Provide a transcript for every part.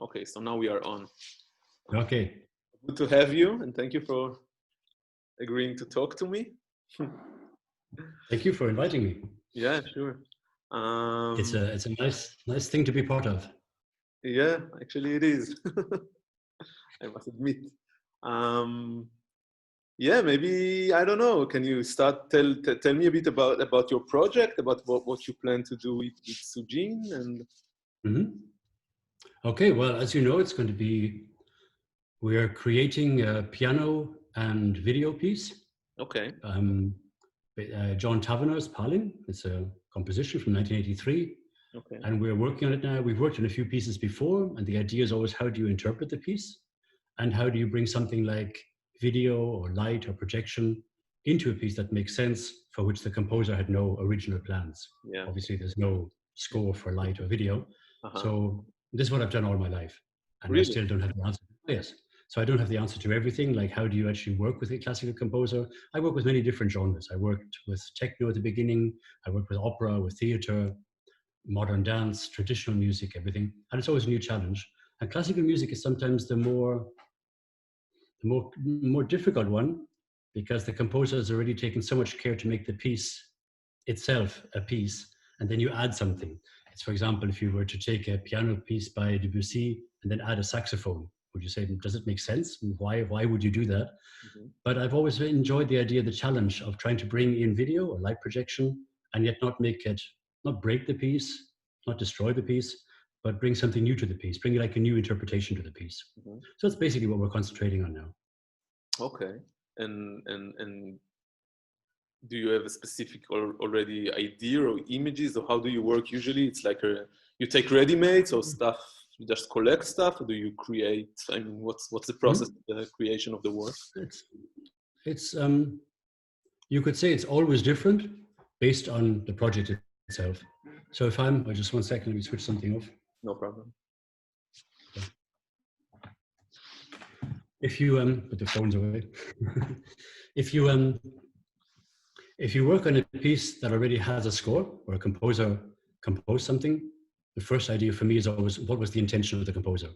Okay, so now we are on. Okay. Good to have you, and thank you for agreeing to talk to me. Thank you for inviting me. Yeah, sure. It's a nice thing to be part of. Yeah, actually it is. I must admit. Yeah, maybe I don't know. Can you tell me a bit about your project, about what you plan to do with SooJin and. Mm-hmm. Okay, well, as you know, it's going to be, we are creating a piano and video piece. Okay. John Taverner's Palin. It's a composition from 1983. Okay. And we're working on it now. We've worked on a few pieces before, and the idea is always, how do you interpret the piece? And how do you bring something like video or light or projection into a piece that makes sense, for which the composer had no original plans? Yeah. Obviously, there's no score for light or video. Uh-huh. So this is what I've done all my life. And really? I still don't have the answer. Yes. So I don't have the answer to everything. Like, how do you actually work with a classical composer? I work with many different genres. I worked with techno at the beginning. I worked with opera, with theater, modern dance, traditional music, everything. And it's always a new challenge. And classical music is sometimes the more difficult one, because the composer has already taken so much care to make the piece itself a piece, and then you add something. It's, for example, if you were to take a piano piece by Debussy and then add a saxophone, would you say, does it make sense? Why would you do that? Mm-hmm. But I've always enjoyed the idea, the challenge of trying to bring in video or light projection, and yet not break the piece, not destroy the piece, but bring something new to the piece, bring like a new interpretation to the piece. Mm-hmm. So that's basically what we're concentrating on now. Okay. And do you have a specific already idea or images of how do you work usually? It's like you take ready-mades or stuff, you just collect stuff, or do you create? I mean, what's the process of the creation of the work? It's you could say it's always different based on the project itself. So if just 1 second, let me switch something off. No problem. If you put the phones away. If you work on a piece that already has a score, or a composer composed something, the first idea for me is always, what was the intention of the composer?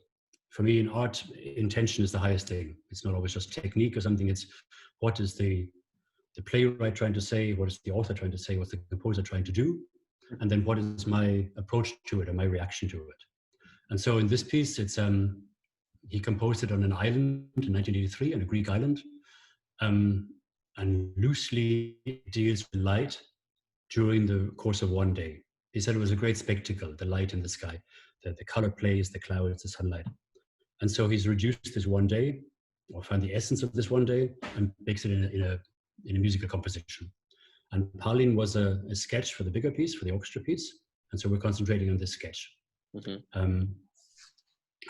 For me, in art, intention is the highest thing. It's not always just technique or something. It's what is the playwright trying to say? What is the author trying to say? What's the composer trying to do? And then what is my approach to it, or my reaction to it? And so in this piece, it's he composed it on an island in 1983, on a Greek island, and loosely deals with light during the course of one day. He said it was a great spectacle, the light in the sky, the color plays, the clouds, the sunlight. And so he's reduced this one day, or found the essence of this one day, and makes it in a musical composition. And Palin was a sketch for the bigger piece, for the orchestra piece. And so we're concentrating on this sketch. Mm-hmm.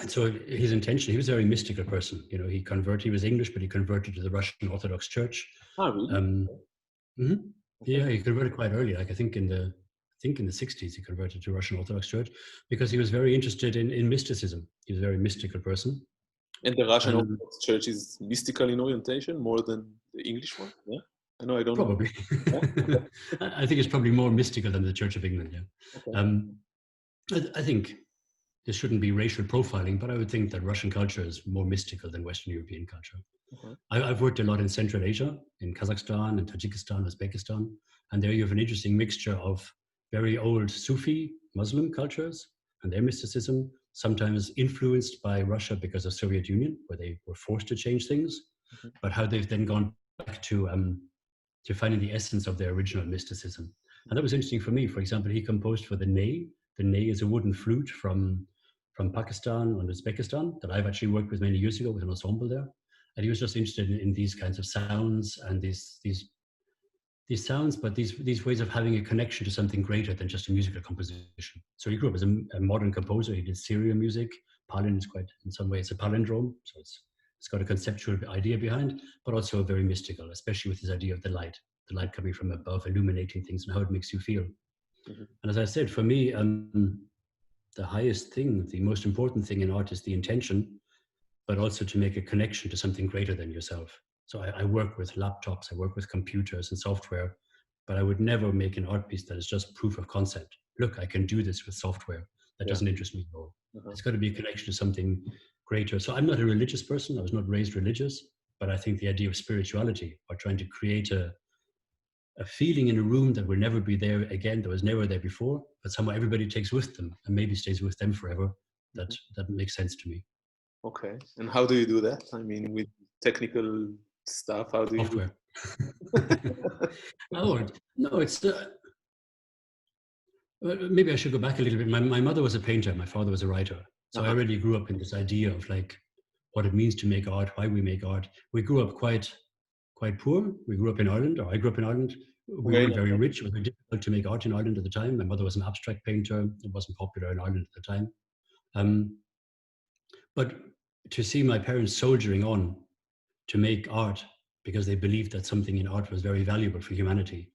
And so his intention, he was a very mystical person. You know, he was English, but he converted to the Russian Orthodox Church. Oh, really? Mm-hmm. Okay. Yeah, he converted quite early. Like I think in the 60s, he converted to Russian Orthodox Church, because he was very interested in mysticism. He was a very mystical person. And the Russian Orthodox Church is mystical in orientation more than the English one? Yeah? I know, I don't probably. know. Yeah? I think it's probably more mystical than the Church of England, yeah. Okay. I think there shouldn't be racial profiling, but I would think that Russian culture is more mystical than Western European culture. Okay. I've worked a lot in Central Asia, in Kazakhstan and Tajikistan, Uzbekistan, and there you have an interesting mixture of very old Sufi Muslim cultures and their mysticism, sometimes influenced by Russia because of Soviet Union, where they were forced to change things, but how they've then gone back to finding the essence of their original mysticism. And that was interesting for me. For example, he composed for the ney. The ney is a wooden flute from Pakistan and Uzbekistan that I've actually worked with many years ago with an ensemble there. And he was just interested in these kinds of sounds and these sounds, but these ways of having a connection to something greater than just a musical composition. So he grew up as a modern composer. He did serial music. Palin is quite, in some ways, a palindrome. So it's got a conceptual idea behind, but also very mystical, especially with this idea of the light coming from above, illuminating things and how it makes you feel. Mm-hmm. And as I said, for me, the highest thing, the most important thing in art is the intention, but also to make a connection to something greater than yourself. So I work with laptops, I work with computers and software, but I would never make an art piece that is just proof of concept. Look, I can do this with software. that doesn't interest me at all. It's got to be a connection to something greater. So I'm not a religious person. I was not raised religious, but I think the idea of spirituality, or trying to create a feeling in a room that will never be there again, that was never there before, but somehow everybody takes with them and maybe stays with them forever. That makes sense to me. Okay. And how do you do that? I mean, with technical stuff, how do you software? No, it's maybe I should go back a little bit. My mother was a painter. My father was a writer. So I already grew up in this idea of like what it means to make art, why we make art. We grew up quite poor. We grew up in Ireland, or I grew up in Ireland. We weren't very rich. It was very difficult to make art in Ireland at the time. My mother was an abstract painter. It wasn't popular in Ireland at the time. But to see my parents soldiering on to make art because they believed that something in art was very valuable for humanity,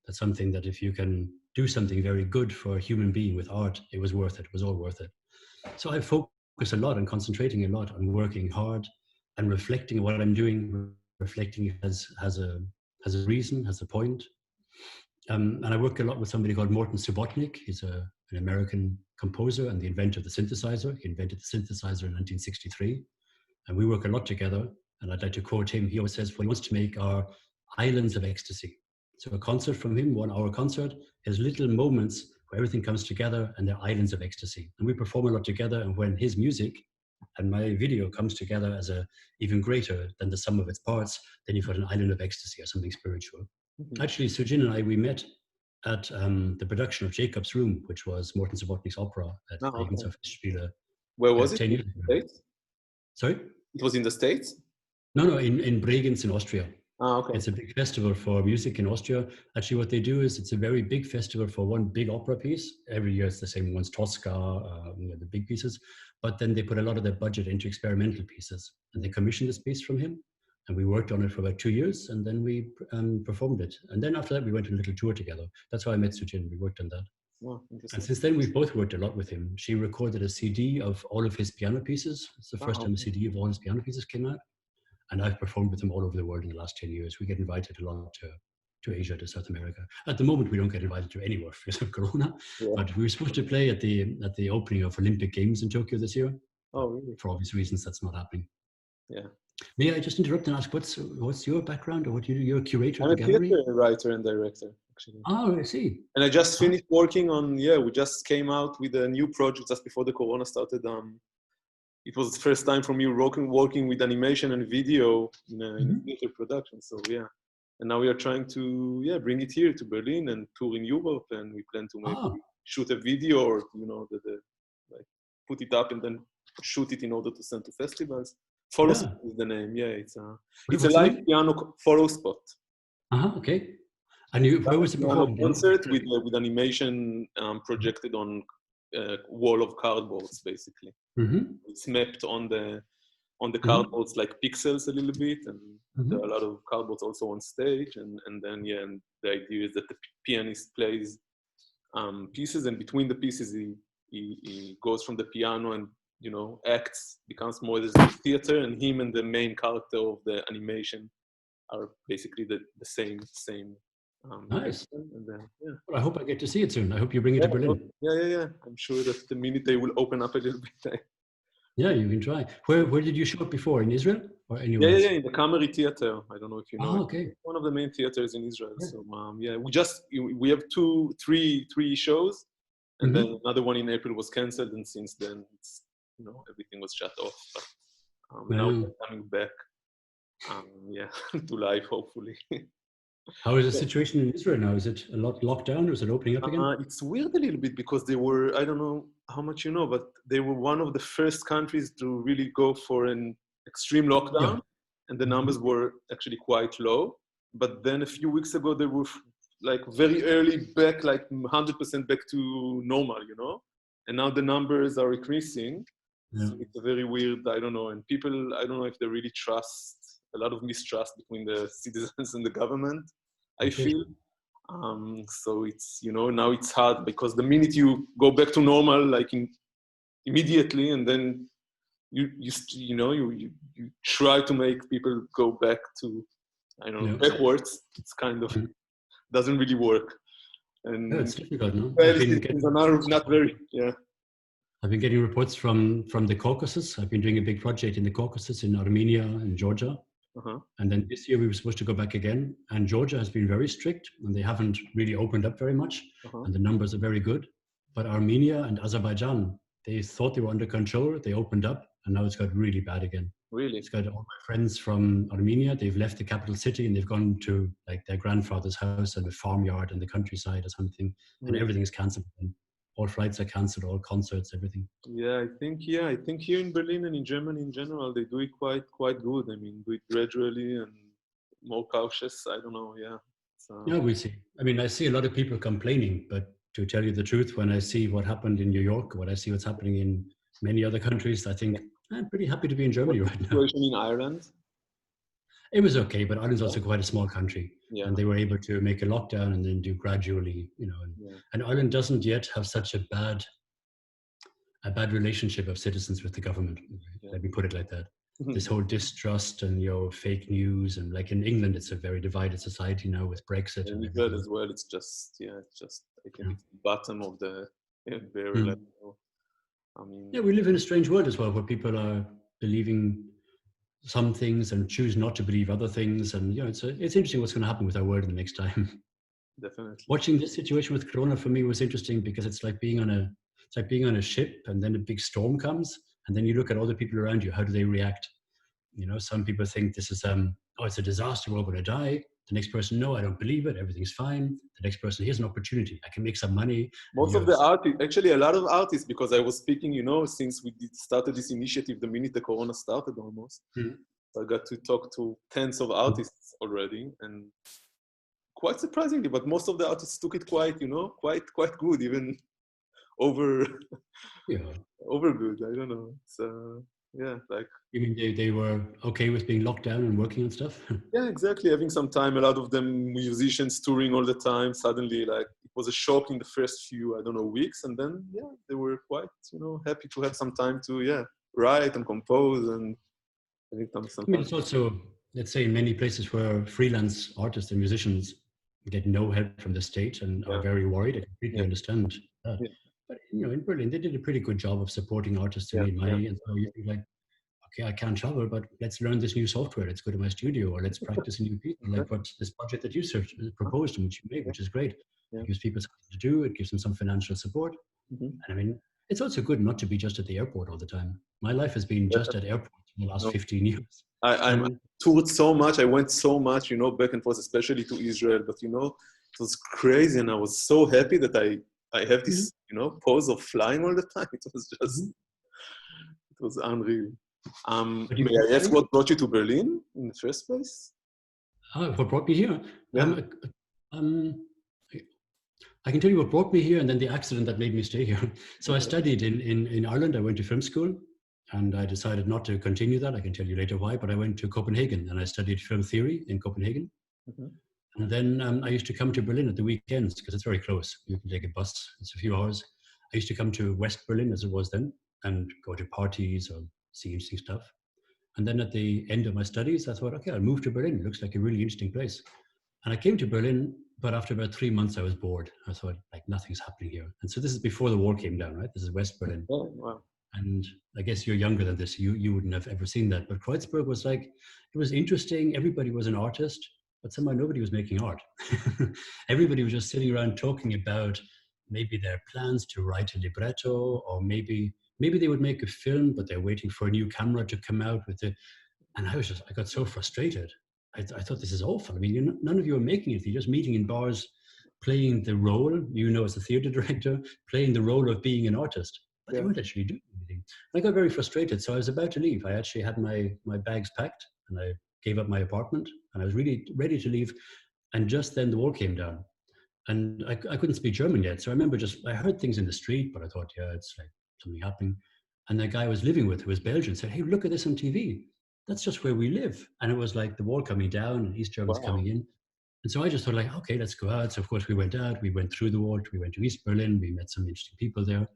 that's something that if you can do something very good for a human being with art, it was worth it. It was all worth it. So I focus a lot on concentrating a lot on working hard and reflecting what I'm doing, reflecting has a reason, has a point. And I work a lot with somebody called Morton Subotnick. He's an American composer and the inventor of the synthesizer. He invented the synthesizer in 1963. And we work a lot together. And I'd like to quote him. He always says, well, he wants to make our islands of ecstasy. So a concert from him, 1 hour concert, has little moments where everything comes together and they're islands of ecstasy. And we perform a lot together. And when his music and my video comes together as a even greater than the sum of its parts, then you've got an island of ecstasy or something spiritual. Actually, SooJin and I, we met at the production of Jacob's Room, which was Morton Subotnick's opera at the Festspiele. Where was it? 10 years ago. States? Sorry? It was in the States? No, in Bregenz in Austria. Okay. It's a big festival for music in Austria. Actually, what they do is it's a very big festival for one big opera piece. Every year it's the same ones, Tosca, the big pieces. But then they put a lot of their budget into experimental pieces. And they commissioned this piece from him. And we worked on it for about 2 years, and then we performed it. And then after that, we went on a little tour together. That's how I met SooJin. We worked on that. Oh, and since then, we've both worked a lot with him. She recorded a CD of all of his piano pieces. It's the first time a CD of all his piano pieces came out. And I've performed with him all over the world in the last 10 years. We get invited a lot to Asia, to South America. At the moment, we don't get invited to anywhere because of Corona. Yeah. But we were supposed to play at the opening of Olympic Games in Tokyo this year. Oh, really? For obvious reasons, that's not happening. Yeah. May I just interrupt and ask what's your background, or what you're a curator of the gallery? I'm a theater writer and director, actually. Oh, I see. And I just finished working on, we just came out with a new project just before the Corona started. It was the first time for me working with animation and video in a theater production. So yeah, and now we are trying to bring it here to Berlin and tour in Europe, and we plan to maybe shoot a video or like put it up and then shoot it in order to send to festivals. Follow Spot is the name. Yeah, it's a live piano follow spot. Okay. And where was it performed? Concert with animation projected on wall of cardboards, basically. It's mapped on the cardboards like pixels a little bit, and there are a lot of cardboards also on stage. And then and the idea is that the pianist plays pieces, and between the pieces he goes from the piano and acts, becomes more as a theater, and him and the main character of the animation are basically the same. Nice. And then, Well, I hope I get to see it soon. I hope you bring it to Berlin. Yeah. I'm sure that the minute they will open up a little bit. Yeah, you can try. Where did you show it before? In Israel or anywhere else? Yeah, in the Kameri Theater. I don't know if you know. Okay. One of the main theaters in Israel. Yeah. So we have three shows, and then another one in April was cancelled, and since then it's everything was shut off. But now we're coming back. To life, hopefully. How is the situation in Israel now? Is it a lot locked down, or is it opening up again? It's weird a little bit because they were, I don't know how much you know, but they were one of the first countries to really go for an extreme lockdown, and the numbers were actually quite low. But then a few weeks ago, they were like very early back, like 100% back to normal, and now the numbers are increasing. So it's a very weird, I don't know, and people, I don't know if they really trust, a lot of mistrust between the citizens and the government, I feel. So it's, now it's hard because the minute you go back to normal, like immediately, and then you try to make people go back to, backwards, it's kind of, doesn't really work. And it's difficult, no? well, it's not very, I've been getting reports from the Caucasus. I've been doing a big project in the Caucasus, in Armenia and Georgia. And then this year we were supposed to go back again. And Georgia has been very strict, and they haven't really opened up very much. And the numbers are very good. But Armenia and Azerbaijan, they thought they were under control. They opened up, and now it's got really bad again. Really? It's got all my friends from Armenia. They've left the capital city and they've gone to like their grandfather's house and a farmyard in the countryside or something. And everything is cancelled. All flights are cancelled, all concerts, everything. Yeah, I think here in Berlin and in Germany in general, they do it quite good. I mean, do it gradually and more cautious. I don't know. Yeah. Yeah, we see. I mean, I see a lot of people complaining, but to tell you the truth, when I see what happened in New York, what I see what's happening in many other countries, I think I'm pretty happy to be in Germany right now. Situation in Ireland? It was okay, but Ireland's also quite a small country, and they were able to make a lockdown and then do gradually, you know. And Ireland doesn't yet have such a bad relationship of citizens with the government. Let me put it like that. This whole distrust and fake news, and like in England, it's a very divided society now with Brexit. And we've heard as well. It's just I think it's the bottom of the very level. I mean, we live in a strange world as well, where people are believing some things and choose not to believe other things, and it's interesting what's going to happen with our world in the next time. Definitely. Watching this situation with Corona for me was interesting because it's like being on a ship, and then a big storm comes, and then you look at all the people around you. How do they react? Some people think this is it's a disaster, we're all going to die. The next person, no, I don't believe it, everything's fine. The next person, here's an opportunity, I can make some money. Most of the artists, actually a lot of artists, because I was speaking, since we started this initiative the minute the Corona started almost. So I got to talk to tens of artists already, and quite surprisingly, but most of the artists took it quite good, even over good. I don't know. So like. You mean they were okay with being locked down and working on stuff? Yeah, exactly. Having some time. A lot of them musicians touring all the time. Suddenly, like, it was a shock in the first few, weeks, and then they were quite happy to have some time to write and compose and. I mean, it's also, let's say, in many places where freelance artists and musicians get no help from the state and are very worried. I completely understand that. But in Berlin, they did a pretty good job of supporting artists who need money. And so you think like, okay, I can't travel, but let's learn this new software. Let's go to my studio, or let's practice a new piece. Like what this project that you proposed and which you made, which is great. It gives people something to do. It gives them some financial support. And I mean, it's also good not to be just at the airport all the time. My life has been just at airports in the last 15 years. I toured so much. I went so much, back and forth, especially to Israel. But, it was crazy. And I was so happy that I have this, pose of flying all the time. It was just, it was unreal. May I ask what brought you to Berlin in the first place? What brought me here? Yeah. I can tell you what brought me here and then the accident that made me stay here. So I studied in Ireland. I went to film school and I decided not to continue that. I can tell you later why, but I went to Copenhagen and I studied film theory in Copenhagen. And then I used to come to Berlin at the weekends because it's very close. You can take a bus, it's a few hours. I used to come to West Berlin as it was then and go to parties or see interesting stuff. And then at the end of my studies, I thought, okay, I'll move to Berlin. It looks like a really interesting place. And I came to Berlin, but after about 3 months, I was bored. I thought, like, nothing's happening here. And so this is before the war came down, right? This is West Berlin. Oh, wow. And I guess you're younger than this. You wouldn't have ever seen that. But Kreuzberg was like, it was interesting. Everybody was an artist, but somehow nobody was making art. Everybody was just sitting around talking about maybe their plans to write a libretto, or maybe they would make a film, but they're waiting for a new camera to come out with it. And I got so frustrated. I thought, this is awful. I mean, none of you are making it. You're just meeting in bars, playing the role, as a theater director, playing the role of being an artist. But they weren't actually doing anything. And I got very frustrated. So I was about to leave. I actually had my bags packed and I gave up my apartment and I was really ready to leave. And just then the wall came down. And I couldn't speak German yet. So I remember I heard things in the street, but I thought, it's like something happening. And the guy I was living with, who was Belgian, said, hey, look at this on TV. That's just where we live. And it was like the wall coming down and East Germans coming in. And so I just thought like, okay, let's go out. So of course we went out, we went through the wall, we went to East Berlin, we met some interesting people there.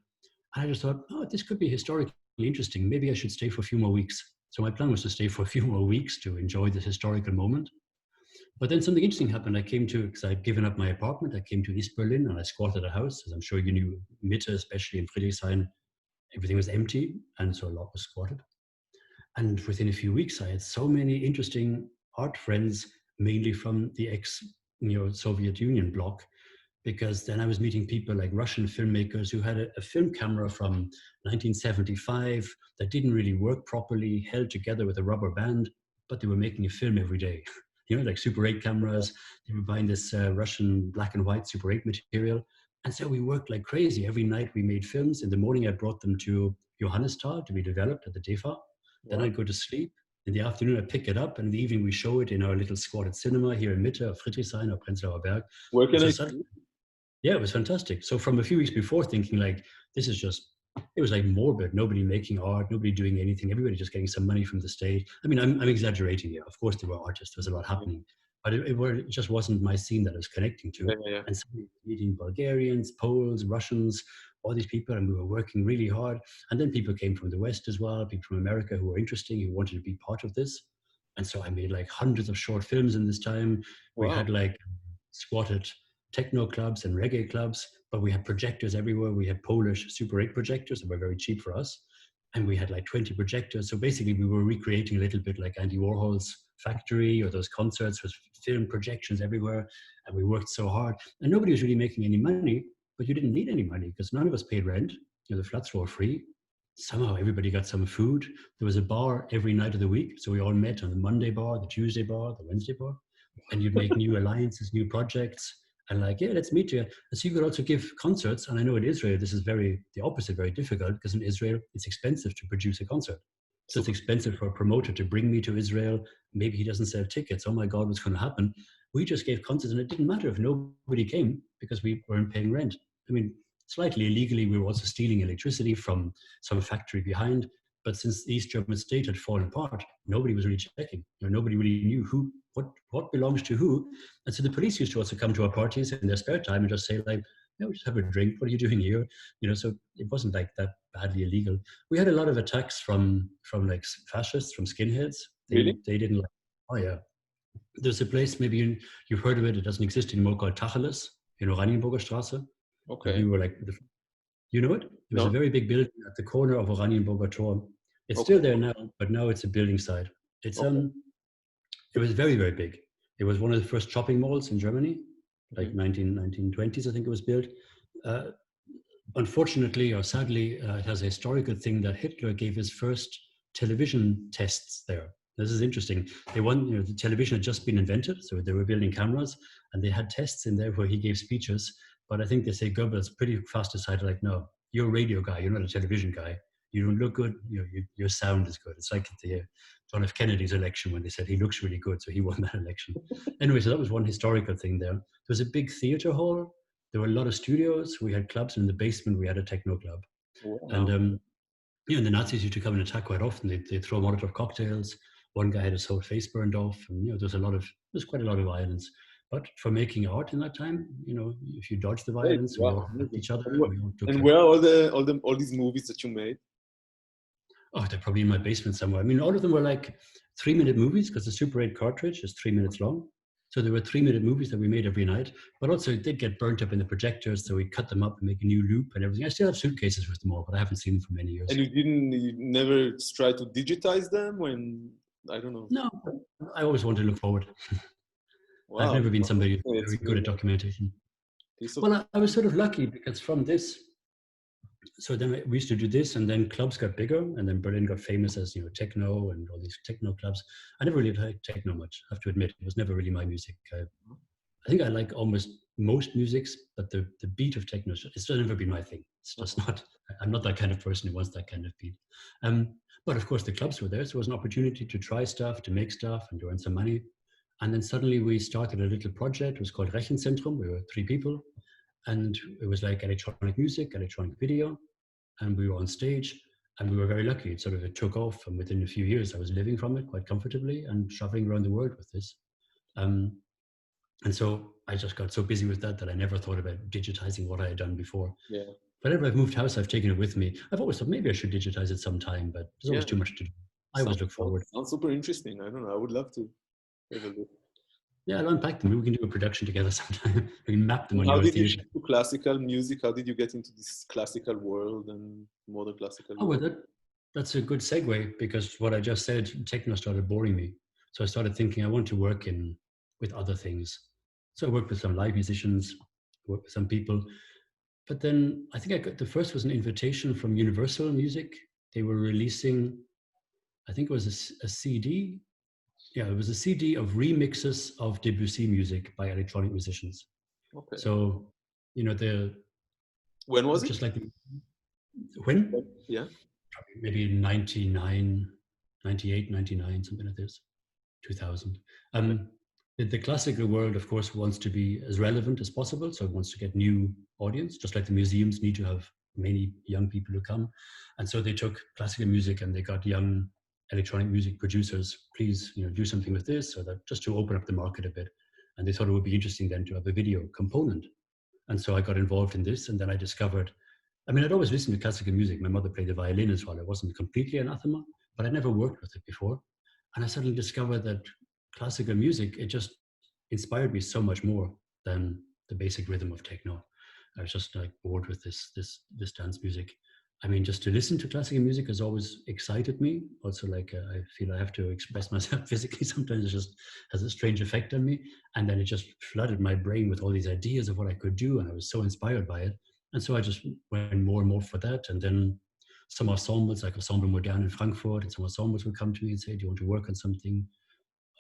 And I just thought, this could be historically interesting. Maybe I should stay for a few more weeks. So my plan was to stay for a few more weeks to enjoy this historical moment. But then something interesting happened. Because I'd given up my apartment, I came to East Berlin and I squatted a house. As I'm sure you knew, Mitte, especially in Friedrichshain, everything was empty, and so a lot was squatted. And within a few weeks, I had so many interesting art friends, mainly from the ex-Soviet Union bloc, because then I was meeting people like Russian filmmakers who had a film camera from 1975 that didn't really work properly, held together with a rubber band, but they were making a film every day. Like Super 8 cameras. They were buying this Russian black and white Super 8 material. And so we worked like crazy. Every night we made films. In the morning, I brought them to Johannisthal to be developed at the DEFA. Then I'd go to sleep. In the afternoon, I'd pick it up. And in the evening, we show it in our little squatted cinema here in Mitte, Friedrichshain or Prenzlauer Berg. Where can I see? Yeah, it was fantastic. So from a few weeks before, thinking like, this is just, it was like morbid. Nobody making art, nobody doing anything. Everybody just getting some money from the state. I mean, I'm exaggerating here. Of course, there were artists. There was a lot happening. But it just wasn't my scene that I was connecting to. And so meeting Bulgarians, Poles, Russians, all these people, and we were working really hard. And then people came from the West as well, people from America who were interesting, who wanted to be part of this. And so I made like hundreds of short films in this time. We had like squatted techno clubs and reggae clubs, but we had projectors everywhere. We had Polish Super 8 projectors that were very cheap for us. And we had like 20 projectors. So basically we were recreating a little bit like Andy Warhol's Factory or those concerts with film projections everywhere. And we worked so hard and nobody was really making any money, but you didn't need any money because none of us paid rent. The flats were free. Somehow everybody got some food. There was a bar every night of the week. So we all met on the Monday bar, the Tuesday bar, the Wednesday bar. And you'd make new alliances, new projects. And like, yeah, let's meet you. And so you could also give concerts. And I know in Israel, this is the opposite, very difficult, because in Israel, it's expensive to produce a concert. So it's expensive for a promoter to bring me to Israel. Maybe he doesn't sell tickets. Oh my God, what's going to happen? We just gave concerts and it didn't matter if nobody came because we weren't paying rent. I mean, slightly illegally, we were also stealing electricity from some factory behind. But since the East German state had fallen apart, nobody was really checking. Nobody really knew what belongs to who. And so the police used to also come to our parties in their spare time and just say like, just have a drink. What are you doing here? So it wasn't like that badly illegal. We had a lot of attacks from like fascists, from skinheads. Really? They didn't like, oh yeah. There's a place, maybe you've heard of it, it doesn't exist anymore, called Tacheles, Oranienburger Straße. Okay. And we were like, you know it? It was a very big building at the corner of Oranienburger Tor. It's still there now, but now it's a building site. It's it was very, very big. It was one of the first shopping malls in Germany, like 1920s, I think it was built. Unfortunately, or sadly, it has a historical thing that Hitler gave his first television tests there. This is interesting. The television had just been invented, so they were building cameras, and they had tests in there where he gave speeches. But I think they say Goebbels pretty fast decided, like, no, you're a radio guy, you're not a television guy. You don't look good, your sound is good. It's like the John F. Kennedy's election when they said he looks really good, so he won that election. Anyway, so that was one historical thing there. There was a big theater hall. There were a lot of studios. We had clubs. In the basement, we had a techno club. Wow. And the Nazis used to come and attack quite often. They'd throw Molotov cocktails. One guy had his whole face burned off. And, there's quite a lot of violence. But for making art in that time, if you dodge the violence, we all helped each other. And where are all these movies that you made? Oh, they're probably in my basement somewhere. I mean, all of them were like 3-minute movies because the Super 8 cartridge is 3 minutes long. So there were 3-minute movies that we made every night, but also it did get burnt up in the projectors. So we cut them up and make a new loop and everything. I still have suitcases with them all, but I haven't seen them for many years. And you never try to digitize them I don't know. No, I always want to look forward. Wow. I've never been somebody who's very good at documentation. Well, I was sort of lucky because from this, so then we used to do this, and then clubs got bigger, and then Berlin got famous as techno and all these techno clubs. I never really liked techno much, I have to admit. It was never really my music. I think I like almost most musics, but the beat of techno, it's never been my thing. It's just not. I'm not that kind of person who wants that kind of beat. But of course, the clubs were there, so it was an opportunity to try stuff, to make stuff, and to earn some money. And then suddenly we started a little project. It was called Rechenzentrum. We were 3 people. And it was like electronic music, electronic video, and we were on stage, and we were very lucky. It took off, and within a few years, I was living from it quite comfortably and traveling around the world with this. And so I just got so busy with that I never thought about digitizing what I had done before. Yeah. Whenever I've moved house, I've taken it with me. I've always thought maybe I should digitize it sometime, but there's always too much to do. I always look forward. Sounds super interesting. I don't know. I would love to have a look. Yeah, I'll unpack them. We can do a production together sometime. We can map them on How your did you theatre. shift to classical music? How did you get into this classical world and modern classical Oh, well, world? that's a good segue, because what I just said, techno started boring me. So I started thinking I want to work with other things. So I worked with some live musicians, worked with some people. But then I think I got the first was an invitation from Universal Music. They were releasing, I think it was a CD. Yeah, it was a CD of remixes of Debussy music by electronic musicians. Okay. So, the When was it? just like when? Yeah. Maybe 99, 98, 99, something like this, 2000. Okay. The classical world, of course, wants to be as relevant as possible. So it wants to get new audience, just like the museums need to have many young people who come. And so they took classical music and they got young electronic music producers, please, do something with this, so that just to open up the market a bit. And they thought it would be interesting then to have a video component. And so I got involved in this, and then I discovered, I'd always listened to classical music. My mother played the violin as well. It wasn't completely anathema, but I never worked with it before. And I suddenly discovered that classical music, it just inspired me so much more than the basic rhythm of techno. I was just like bored with this dance music. Just to listen to classical music has always excited me. Also, like I feel I have to express myself physically. Sometimes it just has a strange effect on me. And then it just flooded my brain with all these ideas of what I could do. And I was so inspired by it. And so I just went more and more for that. And then some ensembles, like Ensemble Moderne in Frankfurt, and some ensembles would come to me and say, do you want to work on something?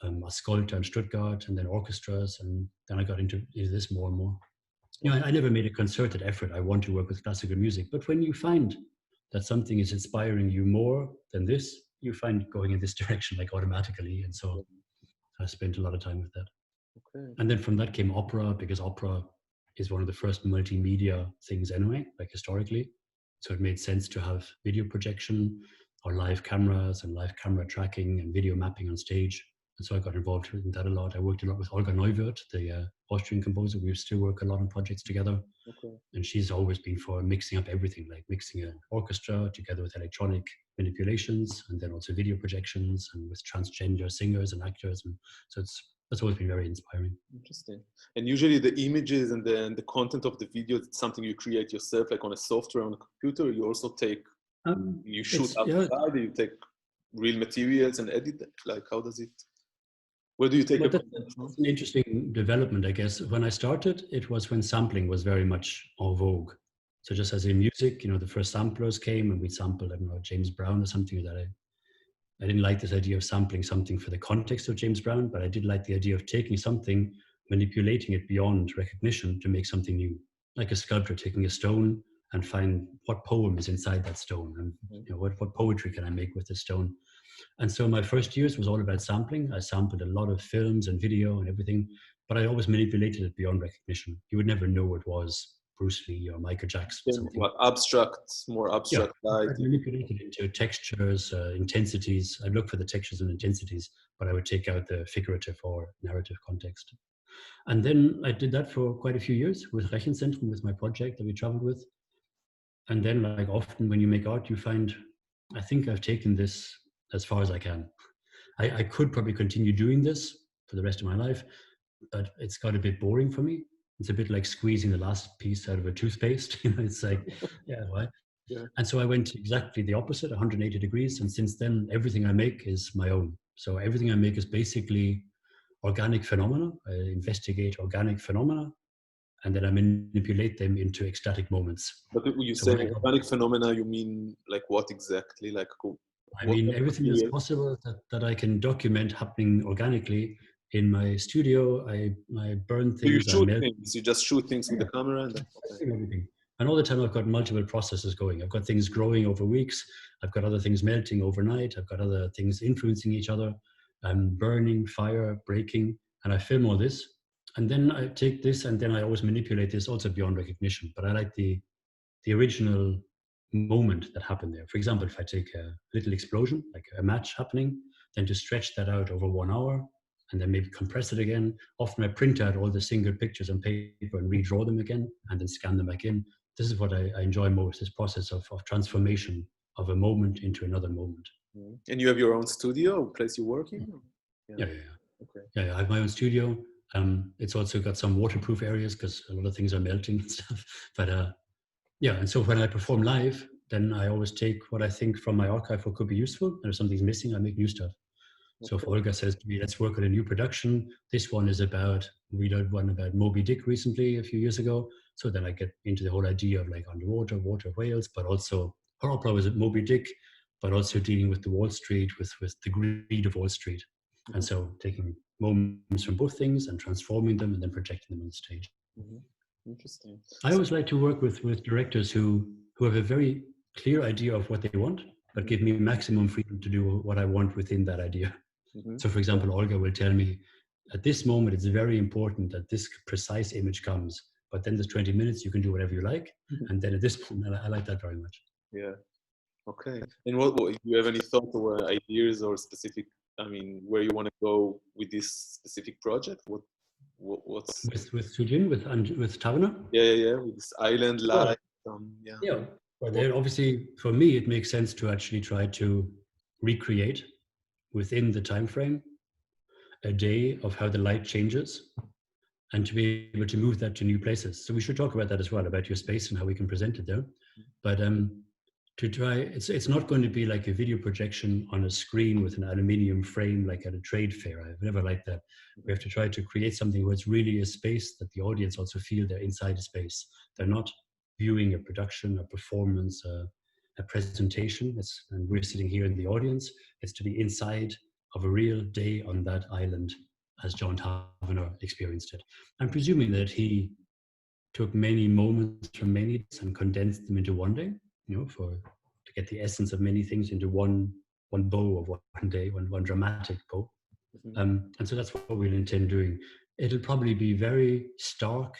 Ascolta in Stuttgart, and then orchestras. And then I got into this more and more. I never made a concerted effort. I want to work with classical music. But when you find that something is inspiring you more than this, you find going in this direction like automatically. And so I spent a lot of time with that. Okay. And then from that came opera, because opera is one of the first multimedia things anyway, like historically. So it made sense to have video projection or live cameras and live camera tracking and video mapping on stage. And so I got involved in that a lot. I worked a lot with Olga Neuwirth, the Austrian composer. We still work a lot on projects together. Okay. And she's always been for mixing up everything, like mixing an orchestra together with electronic manipulations, and then also video projections and with transgender singers and actors. And so that's always been very inspiring. Interesting. And usually the images and the content of the video, it's something you create yourself, like on a software on a computer. You also take, you shoot outside, you take real materials and edit them. Like, how does it? Where do you take it? That's an interesting development, I guess. When I started, it was when sampling was very much en vogue. So just as in music, the first samplers came and we sampled, I don't know, James Brown or something like that. I didn't like this idea of sampling something for the context of James Brown, but I did like the idea of taking something, manipulating it beyond recognition to make something new. Like a sculptor taking a stone and find what poem is inside that stone, and what poetry can I make with this stone. And so my first years was all about sampling. I sampled a lot of films and video and everything, but I always manipulated it beyond recognition. You would never know it was Bruce Lee or Michael Jackson or something. What more abstract light? I manipulated into textures, intensities. I'd look for the textures and intensities, but I would take out the figurative or narrative context. And then I did that for quite a few years with Rechenzentrum, with my project that we traveled with. And then, like often when you make art, you find, I think I've taken this as far as I can. I could probably continue doing this for the rest of my life, but it's got a bit boring for me. It's a bit like squeezing the last piece out of a toothpaste. It's like, yeah, why? Yeah. And so I went exactly the opposite, 180 degrees. And since then, everything I make is my own. So everything I make is basically organic phenomena. I investigate organic phenomena, and then I manipulate them into ecstatic moments. But you say organic phenomena, you mean like what exactly? Like everything that's possible that I can document happening organically in my studio. I burn things. So you shoot things. You just shoot things with the camera and everything. And all the time I've got multiple processes going. I've got things growing over weeks. I've got other things melting overnight. I've got other things influencing each other. Burning, fire, breaking, and I film all this. And then I take this and then I always manipulate this also beyond recognition. But I like the original moment that happened there. For example, if I take a little explosion, like a match happening, then to stretch that out over 1 hour and then maybe compress it again. Often I print out all the single pictures on paper and redraw them again and then scan them back in. This is what I enjoy most, this process of transformation of a moment into another moment. And you have your own studio, place you work in? Yeah. Okay. Yeah, I have my own studio. It's also got some waterproof areas because a lot of things are melting and stuff. But yeah, and so when I perform live, then I always take what I think from my archive what could be useful. And if something's missing, I make new stuff. So if Olga says to me, let's work on a new production, this one is about, we did one about Moby Dick recently, a few years ago. So then I get into the whole idea of like underwater, water whales, but also her opera was at Moby Dick, but also dealing with the Wall Street, with the greed of Wall Street. And so taking moments from both things and transforming them and then projecting them on the stage. Interesting. I always like to work with directors who have a very clear idea of what they want, but give me maximum freedom to do what I want within that idea. So for example, Olga will tell me, at this moment, it's very important that this precise image comes, but then there's 20 minutes, you can do whatever you like. And then at this point, I like that very much. Yeah. Okay. And what do you have any thoughts or ideas or specific, I mean, where you want to go with this specific project? What's with SooJin, with Taverner? Yeah. With this island life. Yeah. Well, there obviously, for me, it makes sense to actually try to recreate within the time frame a day of how the light changes and to be able to move that to new places. So we should talk about that as well, about your space and how we can present it there. But to try, it's not going to be like a video projection on a screen with an aluminium frame like at a trade fair. I've never liked that. We have to try to create something where it's really a space that the audience also feel they're inside a space. They're not viewing a production, a performance, a presentation. And we're sitting here in the audience. It's to be inside of a real day on that island as John Taverner experienced it. I'm presuming that he took many moments from many days and condensed them into one day, to get the essence of many things into one bow of one day, one dramatic bow. And so that's what we'll intend doing. It'll probably be very stark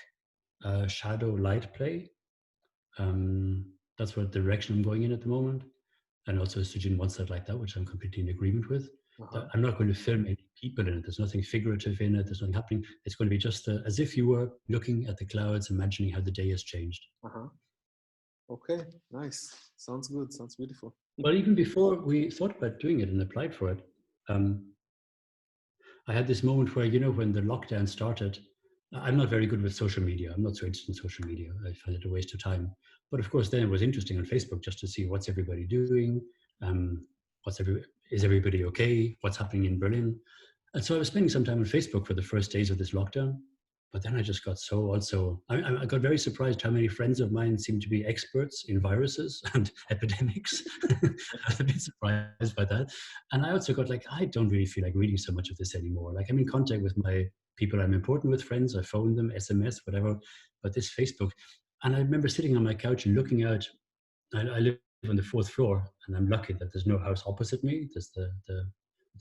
shadow light play. That's what direction I'm going in at the moment. And also SooJin wants that like that, which I'm completely in agreement with. I'm not going to film any people in it. There's nothing figurative in it. There's nothing happening. It's going to be just as if you were looking at the clouds, imagining how the day has changed. Okay, nice. Sounds good. Sounds beautiful. Well, even before we thought about doing it and applied for it, I had this moment where, when the lockdown started, I'm not very good with social media. I'm not so interested in social media. I find it a waste of time. But of course, then it was interesting on Facebook just to see what's everybody doing. Is everybody okay? What's happening in Berlin? And so I was spending some time on Facebook for the first days of this lockdown. But then I just got I got very surprised how many friends of mine seem to be experts in viruses and epidemics. I was a bit surprised by that. And I also got I don't really feel like reading so much of this anymore. I'm in contact with my people I'm important with, friends. I phone them, SMS, whatever. But this Facebook, and I remember sitting on my couch and looking out. I live on the 4th floor, and I'm lucky that there's no house opposite me. There's the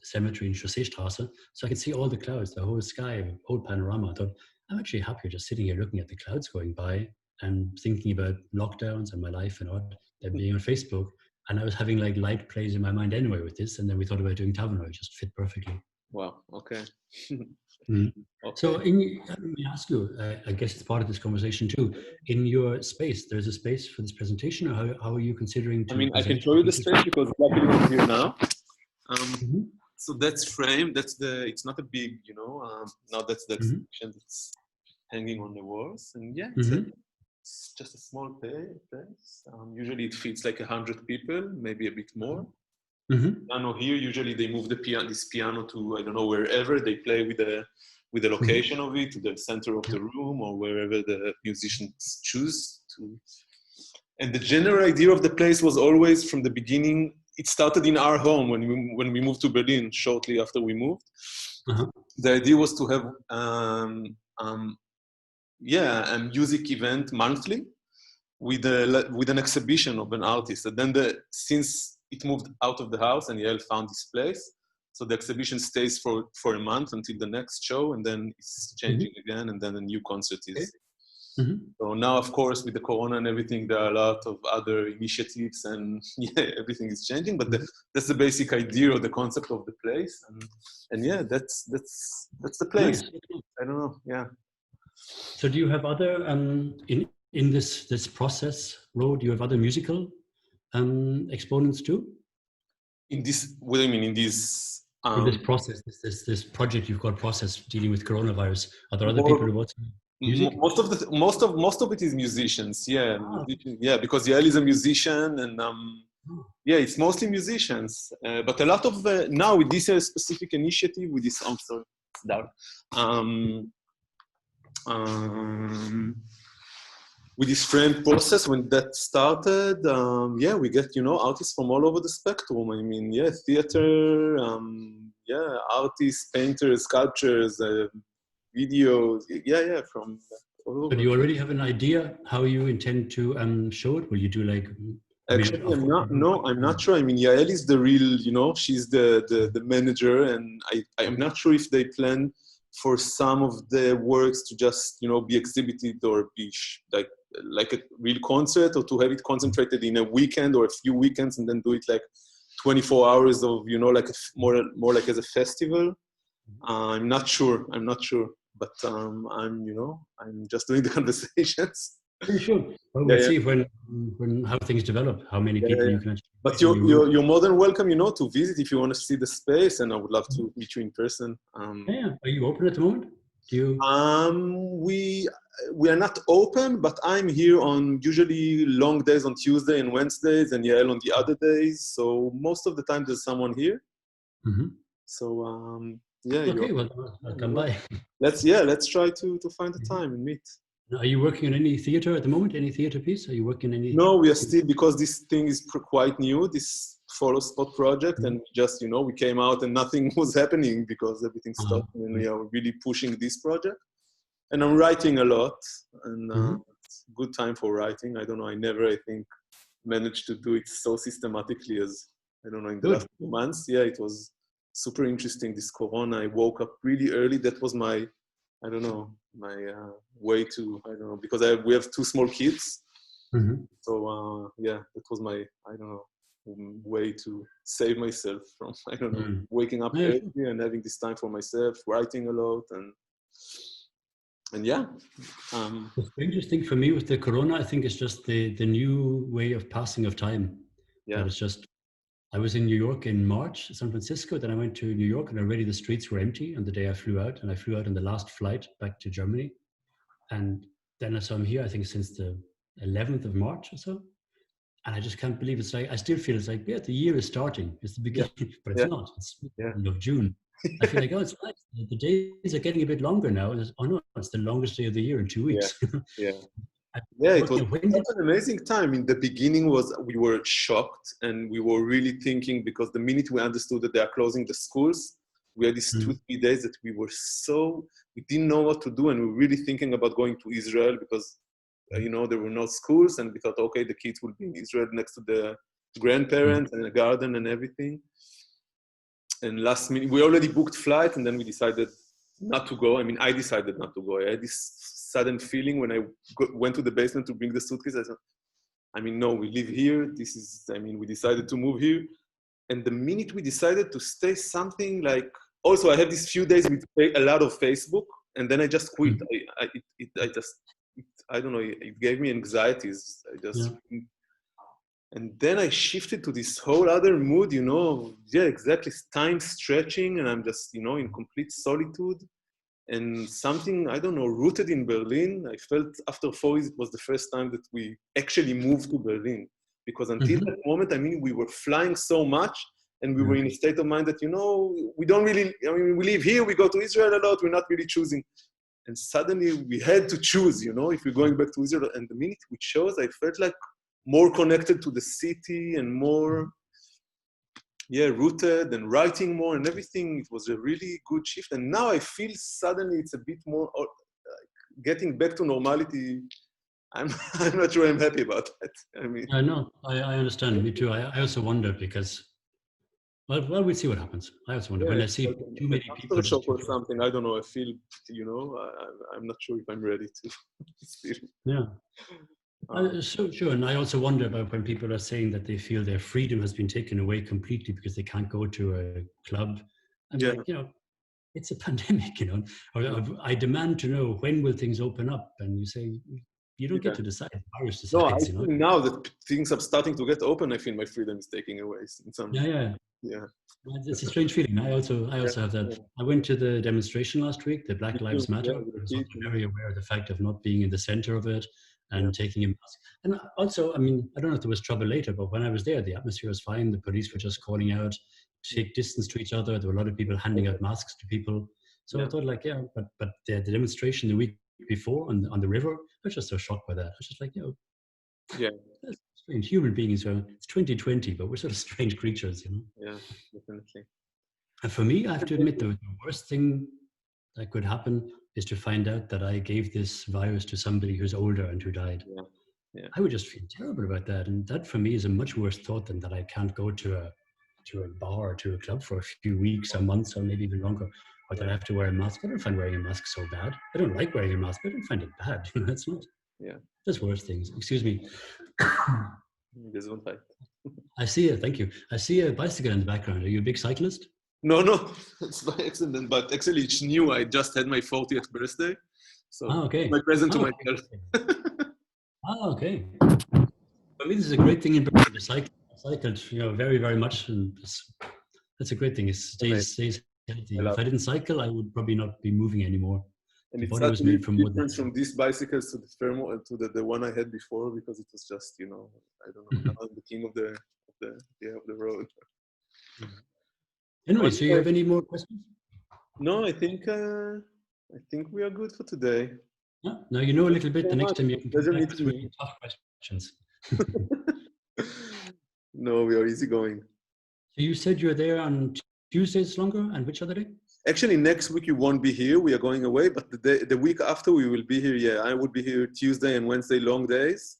cemetery in Chausseestraße. So I could see all the clouds, the whole sky, whole panorama. I thought, I'm actually happier just sitting here looking at the clouds going by and thinking about lockdowns and my life and all than being on Facebook. And I was having light plays in my mind anyway with this. And then we thought about doing Taverner. It just fit perfectly. Wow. Okay. Okay. So let me ask you, I guess it's part of this conversation too. In your space, there's a space for this presentation, or how are you considering to I can show you the space because luckily I'm here now. So that's framed. It's not a big, now that's the exhibition that's hanging on the walls. And yeah, it's just a small place. Usually it fits 100 people, maybe a bit more. Piano here, usually they move this piano to, I don't know, wherever they play with the location of it, to the center of the room or wherever the musicians choose to. And the general idea of the place was always from the beginning. It started in our home when we moved to Berlin shortly after we moved. The idea was to have a music event monthly with an exhibition of an artist. And then since it moved out of the house and Yael found this place, so the exhibition stays for a month until the next show, and then it's changing again, and then a new concert is. So now, of course, with the corona and everything, there are a lot of other initiatives, and everything is changing. But that's the basic idea or the concept of the place, and that's the place. Nice. I don't know. Yeah. So, do you have other in this process, do you have other musical exponents too? What do you mean in this? In this Um, process, this project you've got process dealing with coronavirus, are there other people more, who want music? most of it is musicians. Yeah, Ah, yeah, because Yael is a musician, and oh, yeah, it's mostly musicians. But a lot of now with this specific initiative, with this, I'm sorry, it's dark. Um, um, with this frame process, when that started, yeah, we get, artists from all over the spectrum. I mean, yeah, theater, yeah, artists, painters, sculptures, videos, yeah, from all so do over. you already have an idea how you intend to show it? Will you do like, I mean, Actually, of I'm course, not. No, I'm not sure. I mean, Yael is the real. She's the manager, and I'm not sure if they plan for some of the works to just be exhibited or be like a real concert, or to have it concentrated in a weekend or a few weekends, and then do it like 24 hours of like more like as a festival. I'm not sure. I'm not sure, but I'm just doing the conversations. yeah, sure. Well, Yeah, we'll yeah. see when how things develop, how many Yeah, people yeah. you can actually But in your room. you're more than welcome, to visit if you want to see the space, and I would love to meet you in person. Yeah, are you open at the moment? Do you? We are not open, but I'm here on usually long days on Tuesday and Wednesdays, and Yael on the other days. So most of the time there's someone here. Mm-hmm. So yeah, Okay, well, I'll come by. let's try to find a time and meet. Are you working on any theater at the moment? Any theater piece? Are you working on any? No, we are still, because this thing is quite new, this Follow Spot project, and just, we came out and nothing was happening because everything stopped, and we are really pushing this project. And I'm writing a lot, and it's a good time for writing. I don't know, I never, I think, managed to do it so systematically as, I don't know, in the last few months. Yeah, it was super interesting, this Corona. I woke up really early. That was my, I don't know, my way to, I don't know, because we have 2 small kids. Mm-hmm. So yeah, that was my, I don't know, way to save myself from, I don't know, waking up early and having this time for myself, writing a lot, and yeah. The strangest thing for me with the Corona, I think, is just the new way of passing of time. Yeah. That it's just, I was in New York in March, San Francisco, then I went to New York, and already the streets were empty on the day I flew out, and I flew out on the last flight back to Germany. And then I saw him here, I think, since the 11th of March or so. And I just can't believe it's like, I still feel it's like, yeah, the year is starting. It's the beginning, but it's not. It's the end of June. I feel like, oh, it's nice. The days are getting a bit longer now. And oh no, it's the longest day of the year in 2 weeks. Yeah, it was an amazing time. In the beginning we were shocked, and we were really thinking, because the minute we understood that they are closing the schools, we had these 2-3 days that we didn't know what to do, and we were really thinking about going to Israel, because there were no schools, and we thought, okay, the kids will be in Israel next to the grandparents and a garden and everything. And last minute, we already booked flight, and then we decided not to go. I mean, I decided not to go. I had this sudden feeling when I went to the basement to bring the suitcase. I said, no, we live here. We decided to move here. And the minute we decided to stay, something like, also I had these few days with a lot of Facebook, and then I just quit. I don't know, it gave me anxieties. And then I shifted to this whole other mood, exactly, time stretching, and I'm just, in complete solitude. And something, I don't know, rooted in Berlin. I felt after 4 years, it was the first time that we actually moved to Berlin. Because until that moment, we were flying so much, and we were in a state of mind that, we don't really, we live here, we go to Israel a lot, we're not really choosing. And suddenly we had to choose, if we're going back to Israel. And the minute we chose, I felt like more connected to the city and more, rooted, and writing more and everything. It was a really good shift. And now I feel suddenly it's a bit more getting back to normality. I'm not sure I'm happy about that. I know, I understand. Me too. I also wonder, because, well, we'll see what happens. I also wonder, when I see too many people just or something, I don't know, I feel, I'm not sure if I'm ready to still. Yeah. So sure, and I also wonder about when people are saying that they feel their freedom has been taken away completely because they can't go to a club. Like, it's a pandemic, Or I demand to know, when will things open up? And you say, you don't get to decide. The virus decides. No, I think now that things are starting to get open, I feel my freedom is taken away in some. Yeah. Yeah. It's a strange feeling. I also have that. I went to the demonstration last week, the Black Lives Matter. I was also very aware of the fact of not being in the center of it and taking a mask. And also, I mean, I don't know if there was trouble later, but when I was there, the atmosphere was fine. The police were just calling out, take distance to each other. There were a lot of people handing out masks to people. So I thought, like, but the demonstration the week before on the river, I was just so shocked by that. I was just like, that's strange. Human beings are, it's 2020, but we're sort of strange creatures, you know? Yeah, definitely. And for me, I have to admit, the worst thing that could happen is to find out that I gave this virus to somebody who's older and who died. Yeah. I would just feel terrible about that. And that for me is a much worse thought than that I can't go to a bar or to a club for a few weeks or months or maybe even longer, or that I have to wear a mask. I don't find wearing a mask so bad. I don't like wearing a mask, but I don't find it bad. That's not. Yeah. There's worse things. Excuse me. Gesundheit. I see it. Thank you. I see a bicycle in the background. Are you a big cyclist? No, it's by accident, but actually it's new. I just had my 40th birthday. So my present to myself. Okay. For me, this is a great thing in Berlin. I cycled, very, very much. And that's a great thing. It stays healthy. If I didn't cycle, I would probably not be moving anymore. And it's actually different from these bicycles to the thermal to the one I had before, because it was just, I don't know, I'm the king of the road. Anyway, so you have any more questions? No, I think we are good for today. Yeah. Now you know a little bit. The next time you can come back with really tough questions. No, we are easygoing. So you said you're there on Tuesdays longer, and which other day? Actually, next week you won't be here. We are going away, but the week after we will be here. Yeah, I would be here Tuesday and Wednesday, long days.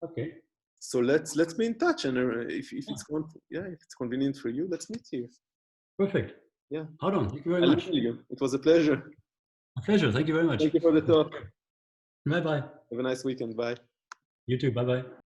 Okay. So let's be in touch, and if it's convenient for you, let's meet here. Perfect. Yeah. Hold on. Thank you very much. It was a pleasure. A pleasure. Thank you very much. Thank you for the talk. Bye bye. Have a nice weekend. Bye. You too. Bye bye.